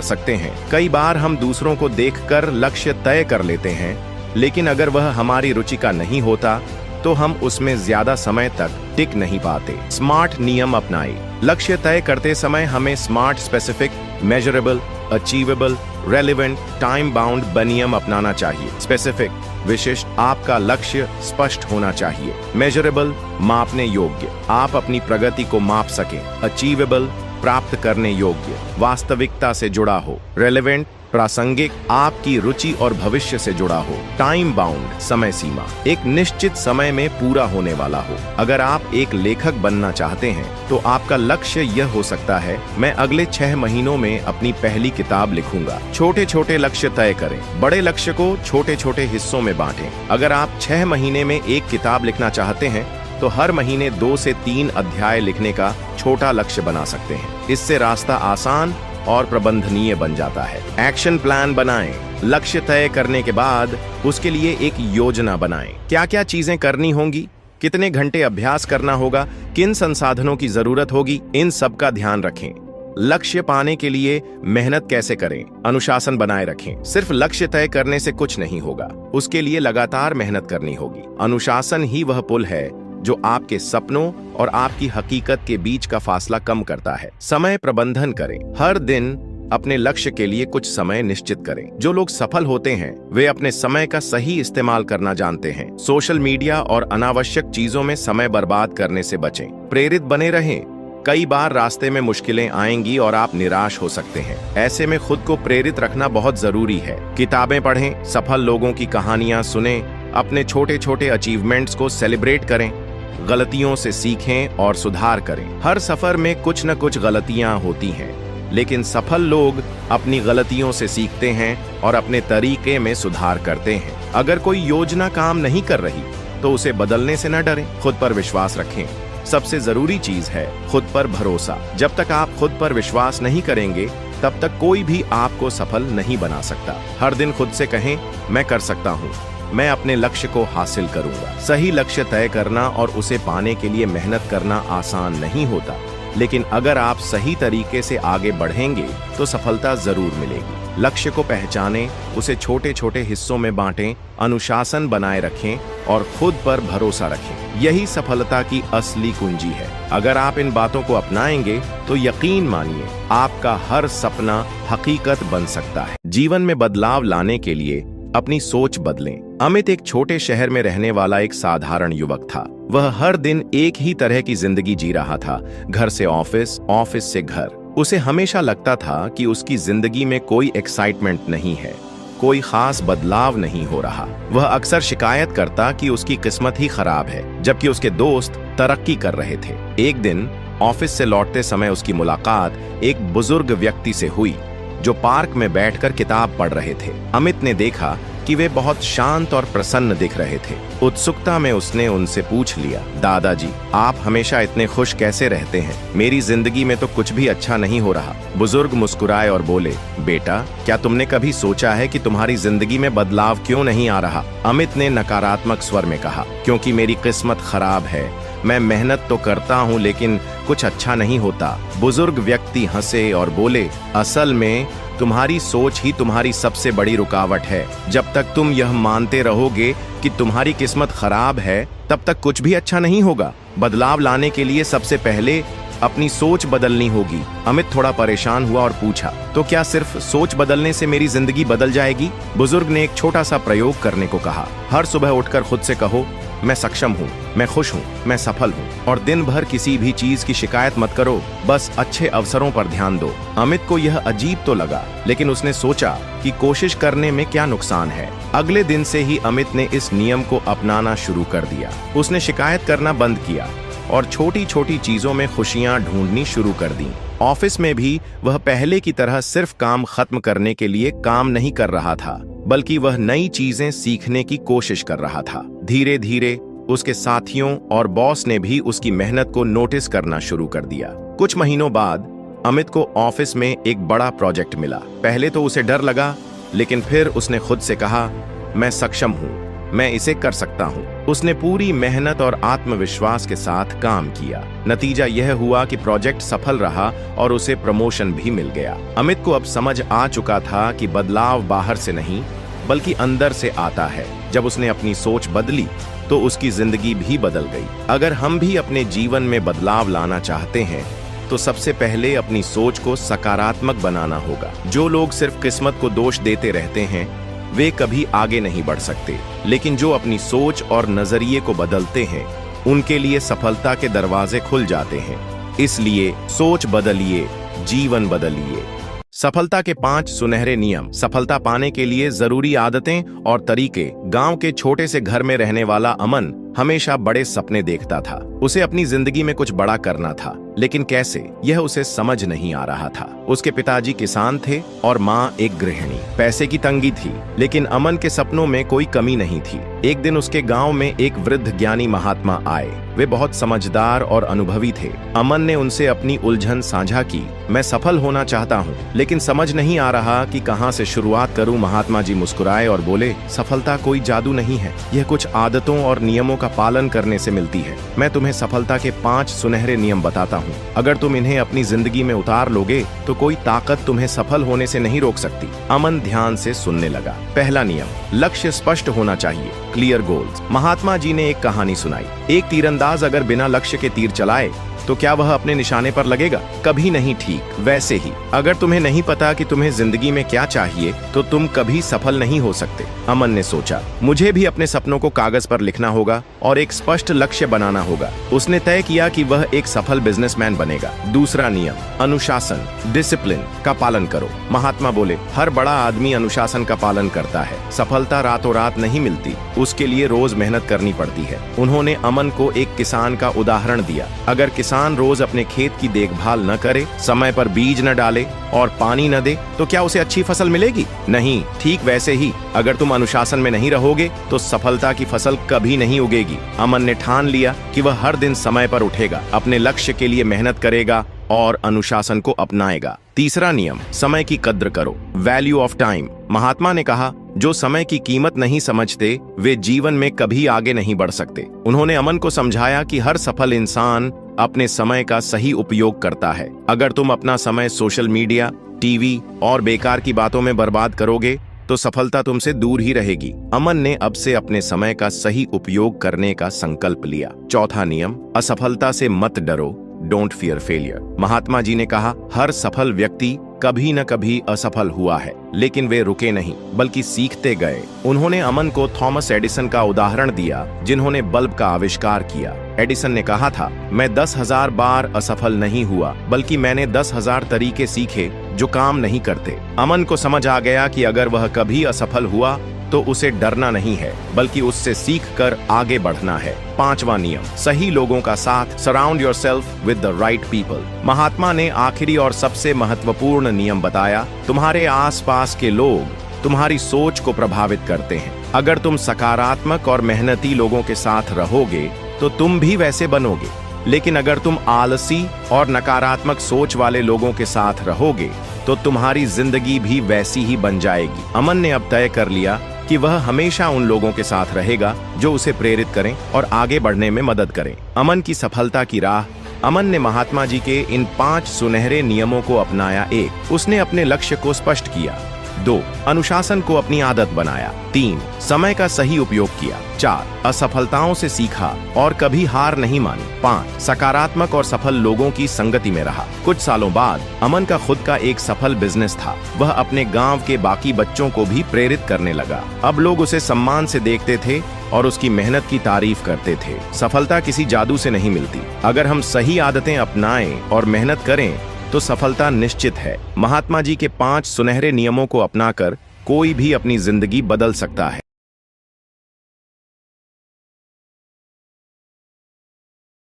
सकते हैं। कई बार हम दूसरों को देखकर लक्ष्य तय कर लेते हैं, लेकिन अगर वह हमारी रुचि का नहीं होता तो हम उसमें ज्यादा समय तक टिक नहीं पाते। स्मार्ट नियम अपनाएं। लक्ष्य तय करते समय हमें smart, specific, measurable, achievable, relevant, time bound नियम अपनाना चाहिए। स्पेसिफिक, विशिष्ट, आपका लक्ष्य स्पष्ट होना चाहिए। मेजरेबल, मापने योग्य, आप अपनी प्रगति को माप सकें। अचीवेबल, प्राप्त करने योग्य, वास्तविकता से जुड़ा हो। रेलेवेंट, प्रासंगिक, आपकी रुचि और भविष्य से जुड़ा हो। टाइम बाउंड, समय सीमा, एक निश्चित समय में पूरा होने वाला हो। अगर आप एक लेखक बनना चाहते हैं तो आपका लक्ष्य यह हो सकता है, मैं अगले 6 महीनों में अपनी पहली किताब लिखूंगा। छोटे छोटे लक्ष्य तय करें, बड़े लक्ष्य को छोटे छोटे हिस्सों में बांटें। अगर आप 6 महीने में एक किताब लिखना चाहते हैं तो हर महीने 2 से 3 अध्याय लिखने का छोटा लक्ष्य बना सकते हैं। इससे रास्ता आसान और प्रबंधनीय बन जाता है। एक्शन प्लान बनाएं। लक्ष्य तय करने के बाद उसके लिए एक योजना बनाएं। क्या क्या चीजें करनी होंगी, कितने घंटे अभ्यास करना होगा, किन संसाधनों की जरूरत होगी, इन सब का ध्यान रखें। लक्ष्य पाने के लिए मेहनत कैसे करें, अनुशासन बनाए रखें। सिर्फ लक्ष्य तय करने से कुछ नहीं होगा, उसके लिए लगातार मेहनत करनी होगी। अनुशासन ही वह पुल है जो आपके सपनों और आपकी हकीकत के बीच का फासला कम करता है। समय प्रबंधन करें। हर दिन अपने लक्ष्य के लिए कुछ समय निश्चित करें। जो लोग सफल होते हैं वे अपने समय का सही इस्तेमाल करना जानते हैं। सोशल मीडिया और अनावश्यक चीजों में समय बर्बाद करने से बचें। प्रेरित बने रहें। कई बार रास्ते में मुश्किलें आएंगी और आप निराश हो सकते हैं। ऐसे में खुद को प्रेरित रखना बहुत जरूरी है। किताबें पढ़ें, सफल लोगों की कहानियां सुनें, अपने छोटे छोटे अचीवमेंट्स को सेलिब्रेट करें, गलतियों से सीखें और सुधार करें। हर सफर में कुछ न कुछ गलतियां होती हैं, लेकिन सफल लोग अपनी गलतियों से सीखते हैं और अपने तरीके में सुधार करते हैं। अगर कोई योजना काम नहीं कर रही तो उसे बदलने से न डरें, खुद पर विश्वास रखें। सबसे जरूरी चीज है खुद पर भरोसा। जब तक आप खुद पर विश्वास नहीं करेंगे तब तक कोई भी आपको सफल नहीं बना सकता। हर दिन खुद से कहें, मैं कर सकता हूँ, मैं अपने लक्ष्य को हासिल करूंगा। सही लक्ष्य तय करना और उसे पाने के लिए मेहनत करना आसान नहीं होता, लेकिन अगर आप सही तरीके से आगे बढ़ेंगे तो सफलता जरूर मिलेगी। लक्ष्य को पहचानें, उसे छोटे छोटे हिस्सों में बांटें, अनुशासन बनाए रखें और खुद पर भरोसा रखें। यही सफलता की असली कुंजी है। अगर आप इन बातों को अपनाएंगे तो यकीन मानिए आपका हर सपना हकीकत बन सकता है। जीवन में बदलाव लाने के लिए अपनी सोच बदलें। अमित एक छोटे शहर में रहने वाला एक साधारण युवक था। वह हर दिन एक ही तरह की जिंदगी जी रहा था, घर से ऑफिस, ऑफिस से घर। उसे हमेशा लगता था कि उसकी जिंदगी में कोई एक्साइटमेंट नहीं है, कोई खास बदलाव नहीं हो रहा। वह अक्सर शिकायत करता कि उसकी किस्मत ही खराब है, जबकि उसके दोस्त तरक्की कर रहे थे। एक दिन ऑफिस से लौटते समय उसकी मुलाकात एक बुजुर्ग व्यक्ति से हुई जो पार्क में बैठकर किताब पढ़ रहे थे। अमित ने देखा कि वे बहुत शांत और प्रसन्न दिख रहे थे। उत्सुकता में उसने उनसे पूछ लिया, दादाजी, आप हमेशा इतने खुश कैसे रहते हैं? मेरी जिंदगी में तो कुछ भी अच्छा नहीं हो रहा। बुजुर्ग मुस्कुराए और बोले, बेटा, क्या तुमने कभी सोचा है कि तुम्हारी जिंदगी में बदलाव क्यों नहीं आ रहा? अमित ने नकारात्मक स्वर में कहा, क्योंकि मेरी किस्मत खराब है। मैं मेहनत तो करता हूँ लेकिन कुछ अच्छा नहीं होता। बुजुर्ग व्यक्ति हंसे और बोले, असल में तुम्हारी सोच ही तुम्हारी सबसे बड़ी रुकावट है। जब तक तुम यह मानते रहोगे कि तुम्हारी किस्मत खराब है तब तक कुछ भी अच्छा नहीं होगा। बदलाव लाने के लिए सबसे पहले अपनी सोच बदलनी होगी। अमित थोड़ा परेशान हुआ और पूछा, तो क्या सिर्फ सोच बदलने से मेरी जिंदगी बदल जाएगी? बुजुर्ग ने एक छोटा सा प्रयोग करने को कहा। हर सुबह उठकर खुद से कहो, मैं सक्षम हूँ, मैं खुश हूँ, मैं सफल हूँ, और दिन भर किसी भी चीज की शिकायत मत करो, बस अच्छे अवसरों पर ध्यान दो। अमित को यह अजीब तो लगा, लेकिन उसने सोचा कि कोशिश करने में क्या नुकसान है। अगले दिन से ही अमित ने इस नियम को अपनाना शुरू कर दिया। उसने शिकायत करना बंद किया और छोटी छोटी चीजों में खुशियां ढूंढनी शुरू कर दी। ऑफिस में भी वह पहले की तरह सिर्फ काम खत्म करने के लिए काम नहीं कर रहा था, बल्कि वह नई चीजें सीखने की कोशिश कर रहा था। धीरे धीरे उसके साथियों और बॉस ने भी उसकी मेहनत को नोटिस करना शुरू कर दिया। कुछ महीनों बाद अमित को ऑफिस में एक बड़ा प्रोजेक्ट मिला। पहले तो उसे डर लगा, लेकिन फिर उसने खुद से कहा, मैं सक्षम हूँ, मैं इसे कर सकता हूँ। उसने पूरी मेहनत और आत्मविश्वास के साथ काम किया। नतीजा यह हुआ कि प्रोजेक्ट सफल रहा और उसे प्रमोशन भी मिल गया। अमित को अब समझ आ चुका था कि बदलाव बाहर से नहीं बल्कि अंदर से आता है। जब उसने अपनी सोच बदली तो उसकी जिंदगी भी बदल गई। अगर हम भी अपने जीवन में बदलाव लाना चाहते हैं तो सबसे पहले अपनी सोच को सकारात्मक बनाना होगा। जो लोग सिर्फ किस्मत को दोष देते रहते हैं वे कभी आगे नहीं बढ़ सकते, लेकिन जो अपनी सोच और नजरिए को बदलते हैं उनके लिए सफलता के दरवाजे खुल जाते हैं। इसलिए सोच बदलिए, जीवन बदलिए। सफलता के 5 सुनहरे नियम। सफलता पाने के लिए जरूरी आदतें और तरीके। गांव के छोटे से घर में रहने वाला अमन हमेशा बड़े सपने देखता था। उसे अपनी जिंदगी में कुछ बड़ा करना था, लेकिन कैसे, यह उसे समझ नहीं आ रहा था। उसके पिताजी किसान थे और माँ एक गृहिणी। पैसे की तंगी थी, लेकिन अमन के सपनों में कोई कमी नहीं थी। एक दिन उसके गांव में एक वृद्ध ज्ञानी महात्मा आए। वे बहुत समझदार और अनुभवी थे। अमन ने उनसे अपनी उलझन साझा की। मैं सफल होना चाहता हूँ, लेकिन समझ नहीं आ रहा कि कहाँ से शुरुआत करूँ। महात्मा जी मुस्कुराए और बोले, सफलता कोई जादू नहीं है, यह कुछ आदतों और नियमों का पालन करने से मिलती है। मैं तुम्हें सफलता के 5 सुनहरे नियम बताता हूँ। अगर तुम इन्हें अपनी जिंदगी में उतार लोगे तो कोई ताकत तुम्हें सफल होने से नहीं रोक सकती। अमन ध्यान से सुनने लगा। पहला नियम, लक्ष्य स्पष्ट होना चाहिए, क्लियर गोल्स। महात्मा जी ने एक कहानी सुनाई। एक तीरंदाज अगर बिना लक्ष्य के तीर चलाए तो क्या वह अपने निशाने पर लगेगा? कभी नहीं। ठीक वैसे ही अगर तुम्हें नहीं पता कि तुम्हें जिंदगी में क्या चाहिए तो तुम कभी सफल नहीं हो सकते। अमन ने सोचा, मुझे भी अपने सपनों को कागज पर लिखना होगा और एक स्पष्ट लक्ष्य बनाना होगा। उसने तय किया कि वह एक सफल बिजनेसमैन बनेगा। दूसरा नियम, अनुशासन, डिसिप्लिन का पालन करो। महात्मा बोले, हर बड़ा आदमी अनुशासन का पालन करता है। सफलता रातों रात नहीं मिलती, उसके लिए रोज मेहनत करनी पड़ती है। उन्होंने अमन को एक किसान का उदाहरण दिया। अगर किसान रोज अपने खेत की देखभाल न करे, समय पर बीज न डाले और पानी न दे तो क्या उसे अच्छी फसल मिलेगी? नहीं। ठीक वैसे ही अगर तुम अनुशासन में नहीं रहोगे तो सफलता की फसल कभी नहीं उगेगी। अमन ने ठान लिया कि वह हर दिन समय पर उठेगा, अपने लक्ष्य के लिए मेहनत करेगा और अनुशासन को अपनाएगा। तीसरा नियम, समय की कद्र करो, वैल्यू ऑफ टाइम। महात्मा ने कहा, जो समय की कीमत नहीं समझते वे जीवन में कभी आगे नहीं बढ़ सकते। उन्होंने अमन को समझाया कि हर सफल इंसान अपने समय का सही उपयोग करता है। अगर तुम अपना समय सोशल मीडिया, टीवी और बेकार की बातों में बर्बाद करोगे तो सफलता तुमसे दूर ही रहेगी। अमन ने अब से अपने समय का सही उपयोग करने का संकल्प लिया। चौथा नियम, असफलता से मत डरो, don't fear failure. Mahatma ji ने कहा, हर सफल व्यक्ति कभी न कभी असफल हुआ है, लेकिन वे रुके नहीं बल्कि सीखते गए। उन्होंने अमन को थॉमस एडिसन का उदाहरण दिया, जिन्होंने बल्ब का आविष्कार किया। एडिसन ने कहा था, मैं 10,000 बार असफल नहीं हुआ, बल्कि मैंने 10,000 तरीके सीखे जो काम नहीं करते। अमन को समझ आ गया कि अगर वह कभी असफल हुआ तो उसे डरना नहीं है, बल्कि उससे सीखकर आगे बढ़ना है। पांचवा नियम, सही लोगों का साथ, surround yourself with the right people. Mahatma ने आखिरी और सबसे महत्वपूर्ण नियम बताया, तुम्हारे आसपास के लोग तुम्हारी सोच को प्रभावित करते हैं। अगर तुम सकारात्मक और मेहनती लोगों के साथ रहोगे तो तुम भी वैसे बनोगे, लेकिन अगर तुम आलसी और नकारात्मक सोच वाले लोगों के साथ रहोगे तो तुम्हारी जिंदगी भी वैसी ही बन जाएगी। अमन ने अब तय कर लिया कि वह हमेशा उन लोगों के साथ रहेगा जो उसे प्रेरित करें और आगे बढ़ने में मदद करें। अमन की सफलता की राह। अमन ने महात्मा जी के इन 5 सुनहरे नियमों को अपनाया। 1, उसने अपने लक्ष्य को स्पष्ट किया। 2, अनुशासन को अपनी आदत बनाया। 3, समय का सही उपयोग किया। 4, असफलताओं से सीखा और कभी हार नहीं मानी। 5, सकारात्मक और सफल लोगों की संगति में रहा। कुछ सालों बाद अमन का खुद का एक सफल बिजनेस था। वह अपने गांव के बाकी बच्चों को भी प्रेरित करने लगा। अब लोग उसे सम्मान से देखते थे और उसकी मेहनत की तारीफ करते थे। सफलता किसी जादू से नहीं मिलती। अगर हम सही आदतें अपनाएं और मेहनत करें तो सफलता निश्चित है। महात्मा जी के 5 सुनहरे नियमों को अपनाकर कोई भी अपनी जिंदगी बदल सकता है।